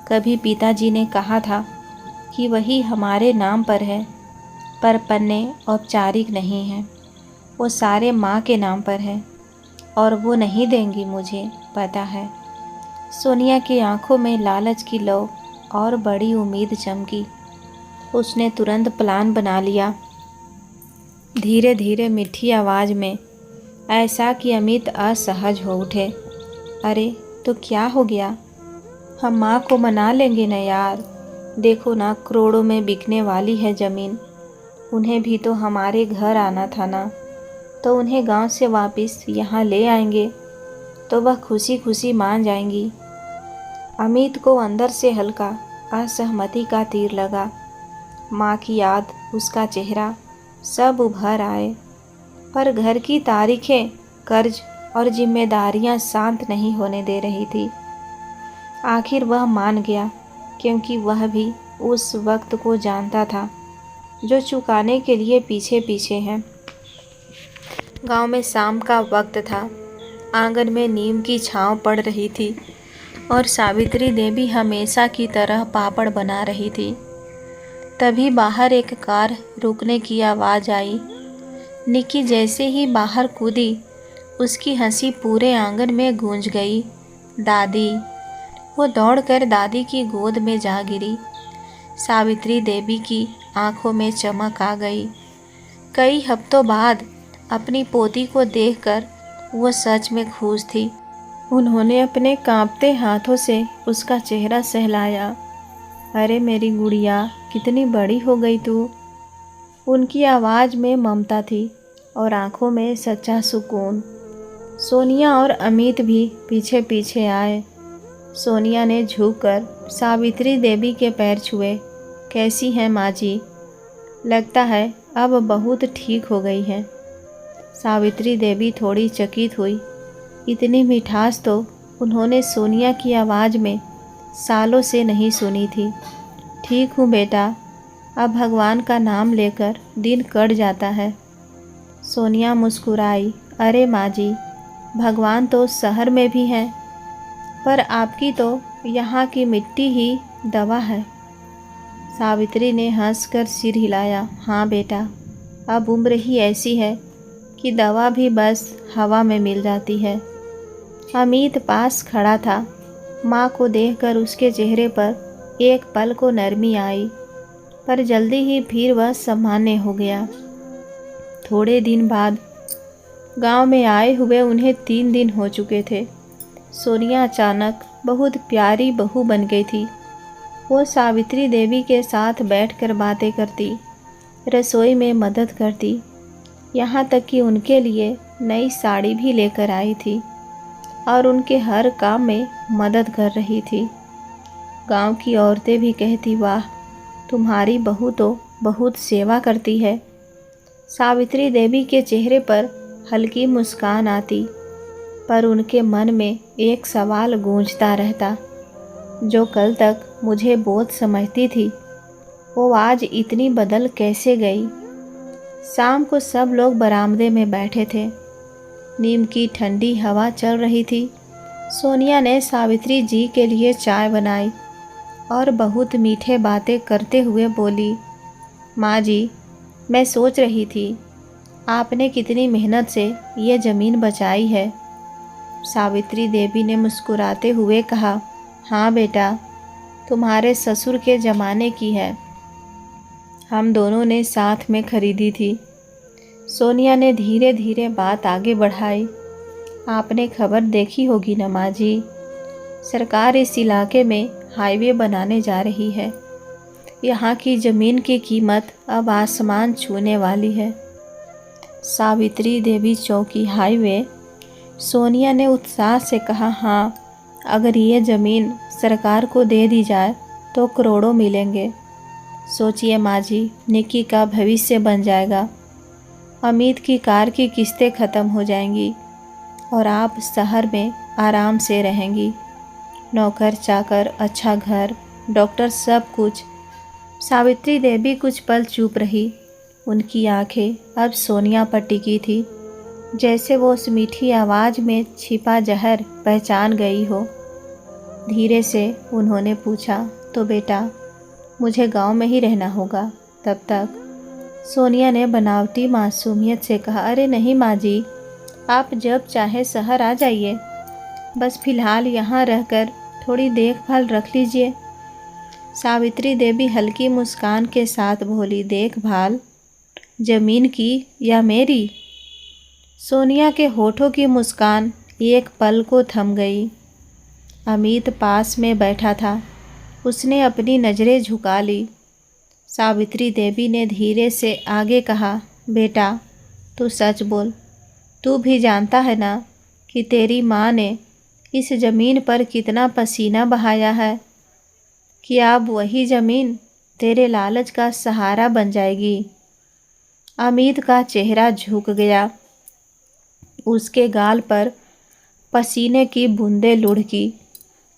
कभी पिताजी ने कहा था कि वही हमारे नाम पर है, पर पन्ने औपचारिक नहीं हैं, वो सारे माँ के नाम पर है और वो नहीं देंगी, मुझे पता है। सोनिया की आंखों में लालच की लौ और बड़ी उम्मीद चमकी। उसने तुरंत प्लान बना लिया, धीरे धीरे मीठी आवाज़ में, ऐसा कि अमित असहज हो उठे। अरे तो क्या हो गया, हम माँ को मना लेंगे ना यार। देखो ना, करोड़ों में बिकने वाली है ज़मीन। उन्हें भी तो हमारे घर आना था ना, तो उन्हें गांव से वापस यहाँ ले आएंगे तो वह खुशी खुशी मान जाएंगी। अमित को अंदर से हल्का असहमति का तीर लगा। माँ की याद, उसका चेहरा, सब उभर आए, पर घर की तारीखें, कर्ज और जिम्मेदारियां शांत नहीं होने दे रही थी। आखिर वह मान गया, क्योंकि वह भी उस वक्त को जानता था जो चुकाने के लिए पीछे पीछे है। गांव में शाम का वक्त था। आंगन में नीम की छांव पड़ रही थी और सावित्री देवी हमेशा की तरह पापड़ बना रही थी। तभी बाहर एक कार रुकने की आवाज़ आई। निक्की जैसे ही बाहर कूदी, उसकी हंसी पूरे आंगन में गूंज गई। दादी! वो दौड़कर दादी की गोद में जा गिरी। सावित्री देवी की आंखों में चमक आ गई। कई हफ्तों बाद अपनी पोती को देखकर वो सच में खुश थी। उन्होंने अपने कांपते हाथों से उसका चेहरा सहलाया। अरे मेरी गुड़िया, कितनी बड़ी हो गई तू। उनकी आवाज़ में ममता थी और आंखों में सच्चा सुकून। सोनिया और अमित भी पीछे पीछे आए। सोनिया ने झुककर सावित्री देवी के पैर छुए। कैसी हैं माँ जी? लगता है अब बहुत ठीक हो गई हैं। सावित्री देवी थोड़ी चकित हुई। इतनी मिठास तो उन्होंने सोनिया की आवाज़ में सालों से नहीं सुनी थी। ठीक हूँ बेटा, अब भगवान का नाम लेकर दिन कट जाता है। सोनिया मुस्कुराई। अरे माँ जी, भगवान तो शहर में भी हैं, पर आपकी तो यहाँ की मिट्टी ही दवा है। सावित्री ने हंसकर सिर हिलाया। हाँ बेटा, अब उम्र ही ऐसी है कि दवा भी बस हवा में मिल जाती है। अमित पास खड़ा था। माँ को देखकर उसके चेहरे पर एक पल को नरमी आई, पर जल्दी ही फिर वह सामान्य हो गया। थोड़े दिन बाद गांव में आए हुए उन्हें 3 दिन हो चुके थे। सोनिया अचानक बहुत प्यारी बहू बन गई थी। वो सावित्री देवी के साथ बैठकर बातें करती, रसोई में मदद करती, यहाँ तक कि उनके लिए नई साड़ी भी लेकर आई थी और उनके हर काम में मदद कर रही थी। गांव की औरतें भी कहती, वाह, तुम्हारी बहू तो बहुत सेवा करती है। सावित्री देवी के चेहरे पर हल्की मुस्कान आती, पर उनके मन में एक सवाल गूंजता रहता। जो कल तक मुझे बोझ समझती थी, वो आज इतनी बदल कैसे गई। शाम को सब लोग बरामदे में बैठे थे। नीम की ठंडी हवा चल रही थी। सोनिया ने सावित्री जी के लिए चाय बनाई और बहुत मीठे बातें करते हुए बोली, माँ जी, मैं सोच रही थी आपने कितनी मेहनत से ये ज़मीन बचाई है। सावित्री देवी ने मुस्कुराते हुए कहा, हाँ बेटा, तुम्हारे ससुर के ज़माने की है। हम दोनों ने साथ में खरीदी थी। सोनिया ने धीरे धीरे बात आगे बढ़ाई। आपने खबर देखी होगी ना माँ जी, सरकार इस इलाके में हाईवे बनाने जा रही है। यहाँ की ज़मीन की कीमत अब आसमान छूने वाली है। सावित्री देवी चौंकी। हाईवे? सोनिया ने उत्साह से कहा, हाँ, अगर ये ज़मीन सरकार को दे दी जाए तो करोड़ों मिलेंगे। सोचिए माँ जी, निक्की का भविष्य बन जाएगा। अमित की कार की किस्तें ख़त्म हो जाएंगी और आप शहर में आराम से रहेंगी। नौकर चाकर, अच्छा घर, डॉक्टर, सब कुछ। सावित्री देवी कुछ पल चुप रही। उनकी आंखें अब सोनिया पर टिकी थी, जैसे वो उस मीठी आवाज़ में छिपा जहर पहचान गई हो। धीरे से उन्होंने पूछा, तो बेटा, मुझे गांव में ही रहना होगा तब तक? सोनिया ने बनावटी मासूमियत से कहा, अरे नहीं माँ जी, आप जब चाहे शहर आ जाइए, बस फिलहाल यहाँ रहकर थोड़ी देखभाल रख लीजिए। सावित्री देवी हल्की मुस्कान के साथ बोली, देखभाल? ज़मीन की या मेरी? सोनिया के होठों की मुस्कान एक पल को थम गई। अमित पास में बैठा था। उसने अपनी नज़रें झुका ली। सावित्री देवी ने धीरे से आगे कहा, बेटा, तू सच बोल। तू भी जानता है ना कि तेरी माँ ने इस ज़मीन पर कितना पसीना बहाया है, कि अब वही ज़मीन तेरे लालच का सहारा बन जाएगी। अमित का चेहरा झुक गया। उसके गाल पर पसीने की बूंदें लुढ़की।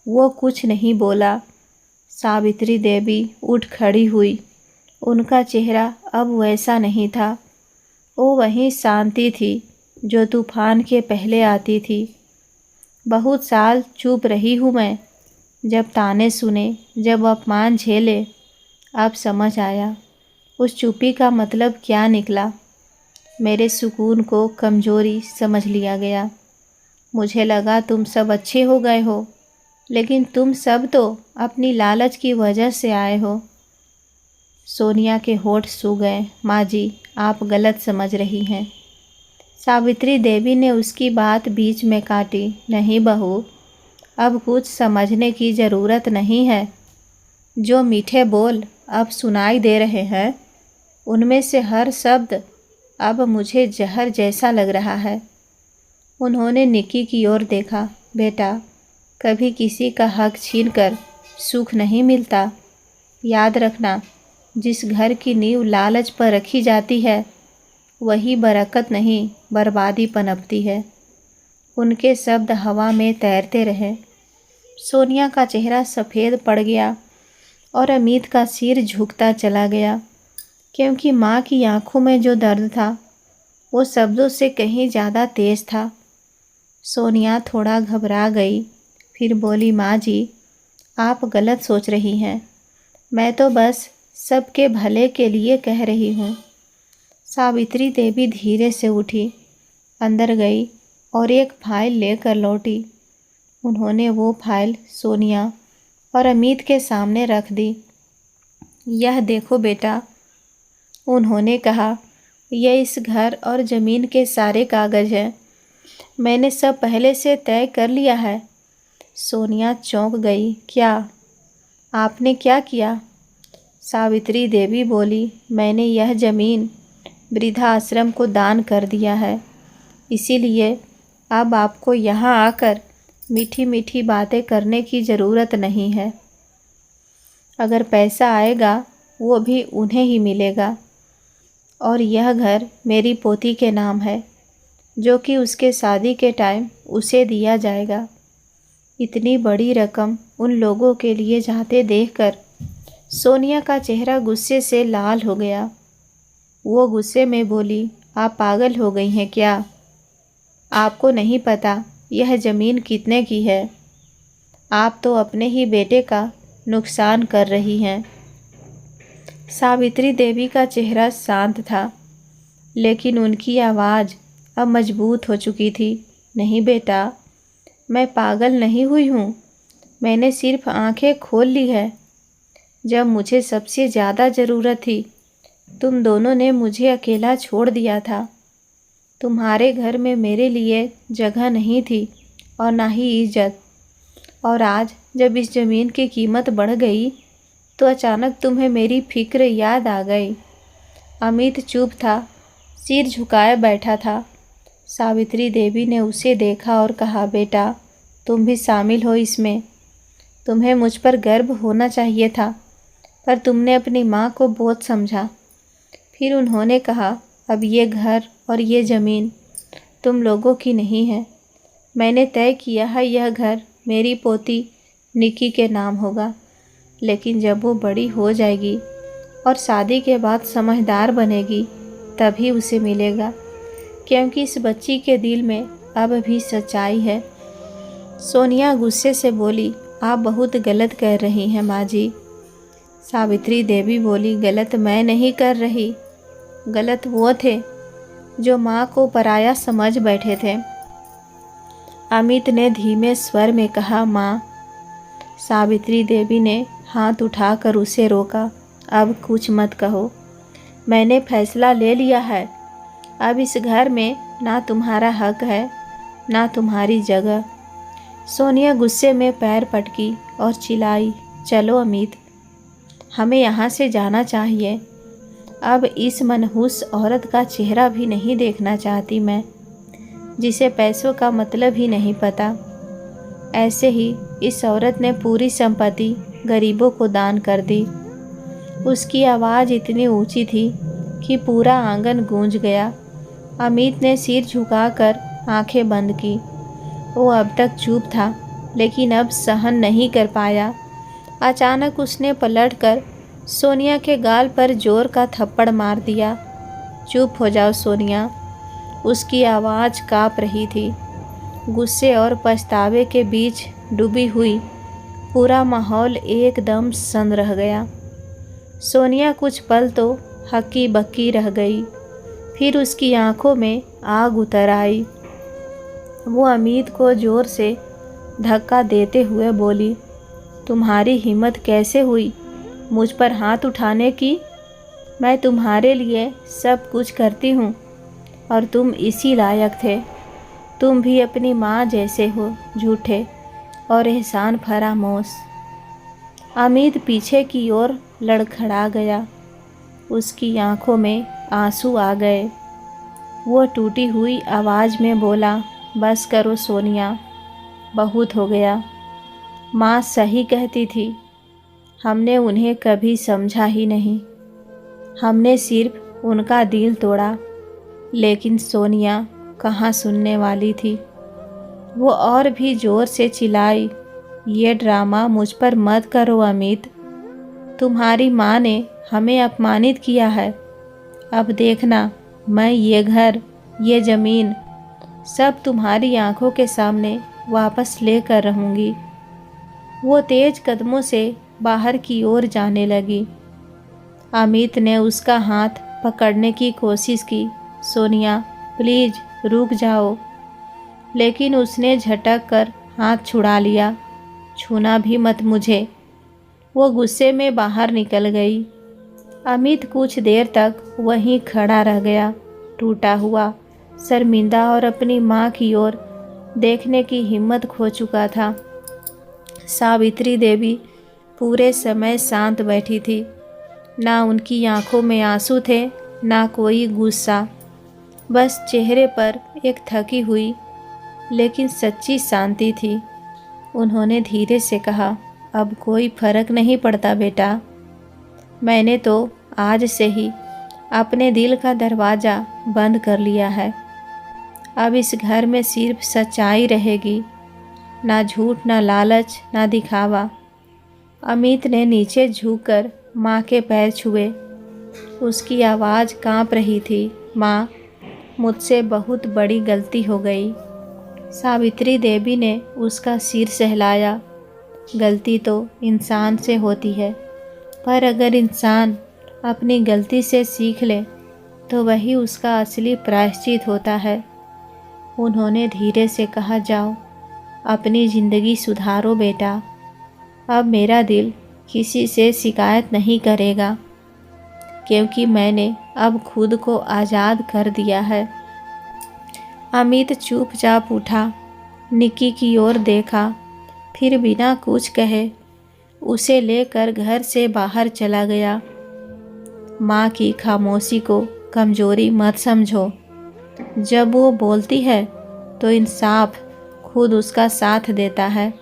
वो कुछ नहीं बोला। सावित्री देवी उठ खड़ी हुई। उनका चेहरा अब वैसा नहीं था। वो वही शांति थी जो तूफान के पहले आती थी। बहुत साल चुप रही हूँ मैं, जब ताने सुने, जब अपमान झेले, अब समझ आया उस चुप्पी का मतलब क्या निकला। मेरे सुकून को कमजोरी समझ लिया गया। मुझे लगा तुम सब अच्छे हो गए हो, लेकिन तुम सब तो अपनी लालच की वजह से आए हो। सोनिया के होठ सूख गए। माँ जी, आप गलत समझ रही हैं। सावित्री देवी ने उसकी बात बीच में काटी। नहीं बहू, अब कुछ समझने की ज़रूरत नहीं है। जो मीठे बोल अब सुनाई दे रहे हैं, उनमें से हर शब्द अब मुझे जहर जैसा लग रहा है। उन्होंने निकी की ओर देखा। बेटा, कभी किसी का हक छीनकर सुख नहीं मिलता। याद रखना, जिस घर की नींव लालच पर रखी जाती है, वही बरकत नहीं बर्बादी पनपती है। उनके शब्द हवा में तैरते रहे। सोनिया का चेहरा सफ़ेद पड़ गया और अमित का सिर झुकता चला गया, क्योंकि माँ की आंखों में जो दर्द था वो शब्दों से कहीं ज़्यादा तेज था। सोनिया थोड़ा घबरा गई, फिर बोली, माँ जी, आप गलत सोच रही हैं। मैं तो बस सबके भले के लिए कह रही हूँ। सावित्री देवी धीरे से उठी, अंदर गई और एक फाइल लेकर लौटी। उन्होंने वो फाइल सोनिया और अमित के सामने रख दी। यह देखो बेटा, उन्होंने कहा, यह इस घर और ज़मीन के सारे कागज़ हैं। मैंने सब पहले से तय कर लिया है। सोनिया चौंक गई। क्या? आपने क्या किया? सावित्री देवी बोली, मैंने यह ज़मीन वृद्धा आश्रम को दान कर दिया है। इसीलिए अब आपको यहाँ आकर मीठी मीठी बातें करने की ज़रूरत नहीं है। अगर पैसा आएगा वो भी उन्हें ही मिलेगा। और यह घर मेरी पोती के नाम है, जो कि उसके शादी के टाइम उसे दिया जाएगा। इतनी बड़ी रकम उन लोगों के लिए जाते देखकर सोनिया का चेहरा गुस्से से लाल हो गया। वो गुस्से में बोली, आप पागल हो गई हैं क्या? आपको नहीं पता यह ज़मीन कितने की है? आप तो अपने ही बेटे का नुकसान कर रही हैं। सावित्री देवी का चेहरा शांत था, लेकिन उनकी आवाज़ अब मजबूत हो चुकी थी। नहीं बेटा, मैं पागल नहीं हुई हूँ। मैंने सिर्फ आंखें खोल ली है। जब मुझे सबसे ज़्यादा ज़रूरत थी, तुम दोनों ने मुझे अकेला छोड़ दिया था। तुम्हारे घर में मेरे लिए जगह नहीं थी और ना ही इज्जत। और आज जब इस ज़मीन की कीमत बढ़ गई, तो अचानक तुम्हें मेरी फिक्र याद आ गई। अमित चुप था, सिर झुकाए बैठा था। सावित्री देवी ने उसे देखा और कहा, बेटा, तुम भी शामिल हो इसमें। तुम्हें मुझ पर गर्व होना चाहिए था, पर तुमने अपनी माँ को बहुत समझा। फिर उन्होंने कहा, अब ये घर और ये ज़मीन तुम लोगों की नहीं है। मैंने तय किया है यह घर मेरी पोती निकी के नाम होगा। लेकिन जब वो बड़ी हो जाएगी और शादी के बाद समझदार बनेगी, तभी उसे मिलेगा, क्योंकि इस बच्ची के दिल में अब भी सच्चाई है। सोनिया गुस्से से बोली, आप बहुत गलत कह रही हैं माँ जी। सावित्री देवी बोली, गलत मैं नहीं कर रही, गलत वो थे जो माँ को पराया समझ बैठे थे। अमित ने धीमे स्वर में कहा, माँ। सावित्री देवी ने हाथ उठाकर उसे रोका। अब कुछ मत कहो, मैंने फैसला ले लिया है। अब इस घर में ना तुम्हारा हक है, ना तुम्हारी जगह। सोनिया गुस्से में पैर पटकी और चिल्लाई, चलो अमित, हमें यहाँ से जाना चाहिए। अब इस मनहूस औरत का चेहरा भी नहीं देखना चाहती मैं, जिसे पैसों का मतलब ही नहीं पता। ऐसे ही इस औरत ने पूरी संपत्ति गरीबों को दान कर दी। उसकी आवाज़ इतनी ऊंची थी कि पूरा आंगन गूंज गया। अमित ने सिर झुकाकर आंखें बंद की। वो अब तक चुप था, लेकिन अब सहन नहीं कर पाया। अचानक उसने पलटकर सोनिया के गाल पर जोर का थप्पड़ मार दिया। चुप हो जाओ सोनिया। उसकी आवाज़ काँप रही थी। गुस्से और पछतावे के बीच डूबी हुई पूरा माहौल एकदम सन्न रह गया। सोनिया कुछ पल तो हक्की बक्की रह गई, फिर उसकी आंखों में आग उतर आई। वो अमित को ज़ोर से धक्का देते हुए बोली, तुम्हारी हिम्मत कैसे हुई मुझ पर हाथ उठाने की? मैं तुम्हारे लिए सब कुछ करती हूँ और तुम इसी लायक थे। तुम भी अपनी माँ जैसे हो, झूठे और एहसान फरामोश। अमित पीछे की ओर लड़खड़ा गया। उसकी आंखों में आंसू आ गए। वो टूटी हुई आवाज़ में बोला, बस करो सोनिया, बहुत हो गया। माँ सही कहती थी, हमने उन्हें कभी समझा ही नहीं। हमने सिर्फ उनका दिल तोड़ा। लेकिन सोनिया कहाँ सुनने वाली थी। वो और भी ज़ोर से चिल्लाई, ये ड्रामा मुझ पर मत करो अमित। तुम्हारी माँ ने हमें अपमानित किया है। अब देखना, मैं ये घर, ये ज़मीन सब तुम्हारी आंखों के सामने वापस लेकर रहूँगी। वो तेज कदमों से बाहर की ओर जाने लगी। अमित ने उसका हाथ पकड़ने की कोशिश की। सोनिया, प्लीज़ रुक जाओ। लेकिन उसने झटक कर हाथ छुड़ा लिया। छूना भी मत मुझे। वो गुस्से में बाहर निकल गई। अमित कुछ देर तक वहीं खड़ा रह गया, टूटा हुआ, शर्मिंदा और अपनी माँ की ओर देखने की हिम्मत खो चुका था। सावित्री देवी पूरे समय शांत बैठी थी। ना उनकी आंखों में आंसू थे, ना कोई गुस्सा। बस चेहरे पर एक थकी हुई लेकिन सच्ची शांति थी। उन्होंने धीरे से कहा, अब कोई फर्क नहीं पड़ता बेटा। मैंने तो आज से ही अपने दिल का दरवाज़ा बंद कर लिया है। अब इस घर में सिर्फ सच्चाई रहेगी, ना झूठ, ना लालच, ना दिखावा। अमित ने नीचे झुककर माँ के पैर छुए। उसकी आवाज़ काँप रही थी, माँ, मुझसे बहुत बड़ी गलती हो गई। सावित्री देवी ने उसका सिर सहलाया। गलती तो इंसान से होती है, पर अगर इंसान अपनी गलती से सीख ले तो वही उसका असली प्रायश्चित होता है। उन्होंने धीरे से कहा, जाओ, अपनी ज़िंदगी सुधारो बेटा। अब मेरा दिल किसी से शिकायत नहीं करेगा, क्योंकि मैंने अब खुद को आज़ाद कर दिया है। अमित चुपचाप उठा, निक्की की ओर देखा, फिर बिना कुछ कहे उसे लेकर घर से बाहर चला गया। माँ की खामोशी को कमज़ोरी मत समझो। जब वो बोलती है तो इंसाफ खुद उसका साथ देता है।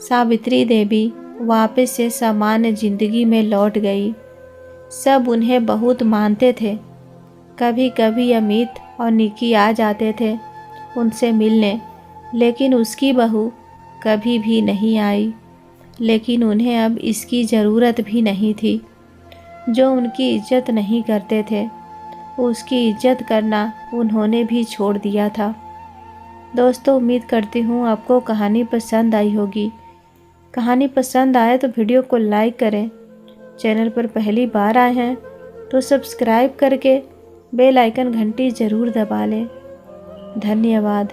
सावित्री देवी वापस से सामान्य जिंदगी में लौट गई। सब उन्हें बहुत मानते थे। कभी कभी अमित और निक्की आ जाते थे उनसे मिलने, लेकिन उसकी बहू कभी भी नहीं आई। लेकिन उन्हें अब इसकी ज़रूरत भी नहीं थी। जो उनकी इज्जत नहीं करते थे, उसकी इज्जत करना उन्होंने भी छोड़ दिया था। दोस्तों, उम्मीद करती हूँ आपको कहानी पसंद आई होगी। कहानी पसंद आए तो वीडियो को लाइक करें। चैनल पर पहली बार आए हैं तो सब्सक्राइब करके बेल आइकन घंटी ज़रूर दबा लें। धन्यवाद।